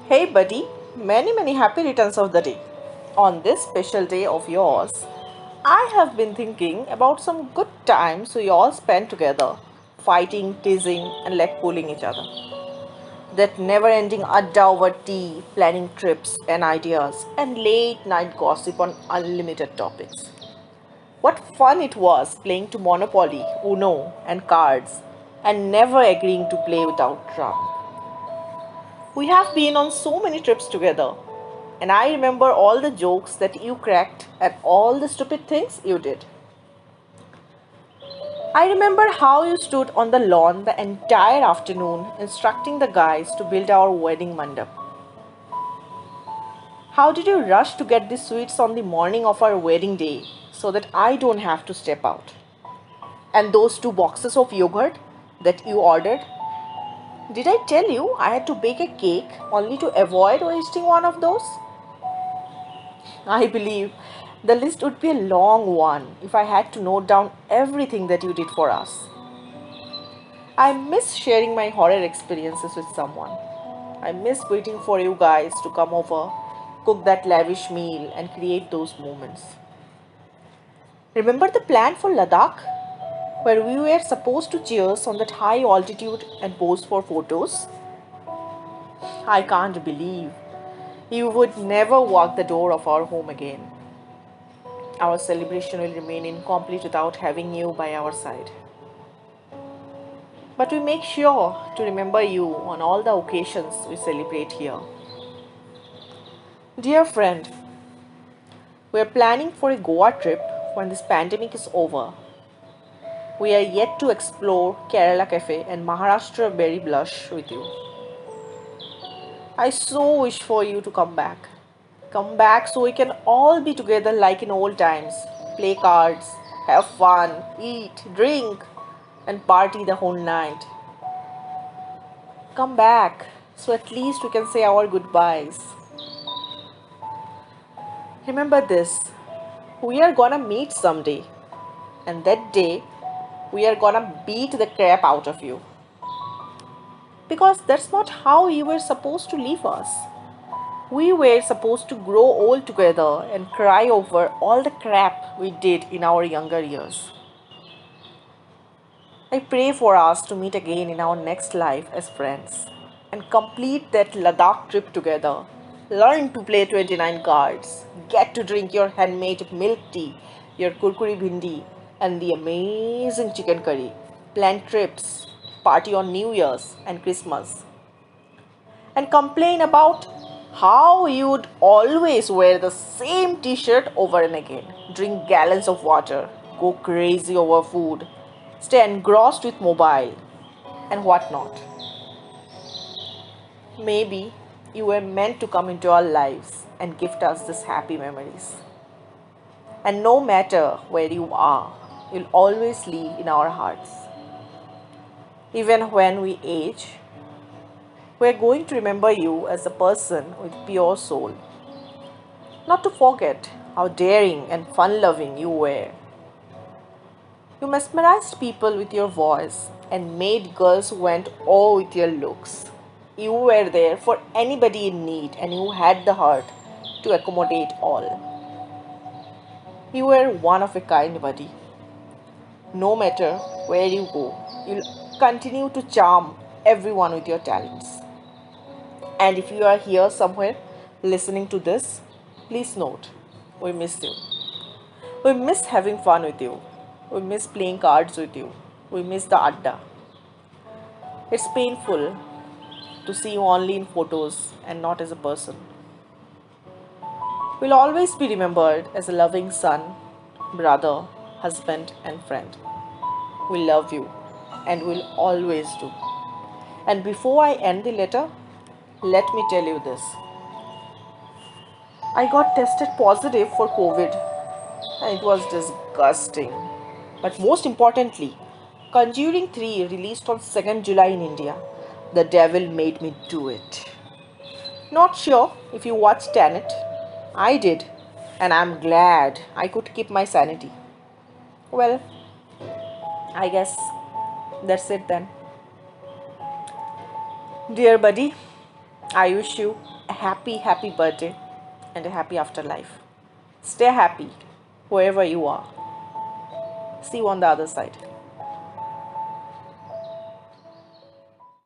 Hey, buddy, many happy returns of the day. On this special day of yours, I have been thinking about some good times we all spent together, fighting, teasing, and like pulling each other. That never ending adda over tea, planning trips and ideas, and late night gossip on unlimited topics. What fun it was playing to Monopoly, Uno, and cards, and never agreeing to play without Trump. We have been on so many trips together, and I remember all the jokes that you cracked and all the stupid things you did. I remember how you stood on the lawn the entire afternoon instructing the guys to build our wedding mandap. How did you rush to get the sweets on the morning of our wedding day so that I don't have to step out? And those two boxes of yogurt that you ordered? Did I tell you I had to bake a cake only to avoid wasting one of those? I believe the list would be a long one if I had to note down everything that you did for us. I miss sharing my horror experiences with someone. I miss waiting for you guys to come over, cook that lavish meal, and create those moments. Remember the plan for Ladakh, where we were supposed to cheers on that high altitude and pose for photos? I can't believe you would never walk the door of our home again. Our celebration will remain incomplete without having you by our side. But we make sure to remember you on all the occasions we celebrate here. Dear friend, we are planning for a Goa trip when this pandemic is over. We are yet to explore Kerala Cafe and Maharashtra Berry Blush with you. I so wish for you to come back. Come back so we can all be together like in old times. Play cards, have fun, eat, drink, and party the whole night. Come back so at least we can say our goodbyes. Remember this, we are gonna meet someday, and that day we are gonna beat the crap out of you. Because that's not how you were supposed to leave us. We were supposed to grow old together and cry over all the crap we did in our younger years. I pray for us to meet again in our next life as friends and complete that Ladakh trip together. Learn to play 29 cards, get to drink your handmade milk tea, your kurkuri bhindi, and the amazing chicken curry. Plan trips, party on New Year's and Christmas, and complain about how you'd always wear the same t shirt over and again, drink gallons of water, go crazy over food, stay engrossed with mobile, and whatnot. Maybe you were meant to come into our lives and gift us these happy memories. And no matter where you are, you'll always live in our hearts. Even when we age, we're going to remember you as a person with pure soul. Not to forget how daring and fun loving you were. You mesmerized people with your voice and made girls went oh with your looks. You were there for anybody in need and you had the heart to accommodate all. You were one of a kind, buddy. No matter where you go, you'll continue to charm everyone with your talents. And if you are here somewhere listening to this, please note we miss you. We miss having fun with you. We miss playing cards with you. We miss the adda. It's painful to see you only in photos and not as a person. We'll always be remembered as a loving son, brother, husband, and friend. We love you and will always do. And before I end the letter, let me tell you this. I got tested positive for COVID and it was disgusting. But most importantly, Conjuring 3 released on 2nd July in India. The devil made me do it. Not sure if you watched Tenet. I did, and I'm glad I could keep my sanity. Well, I guess that's it then. Dear buddy, I wish you a happy, happy birthday and a happy afterlife. Stay happy wherever you are. See you on the other side.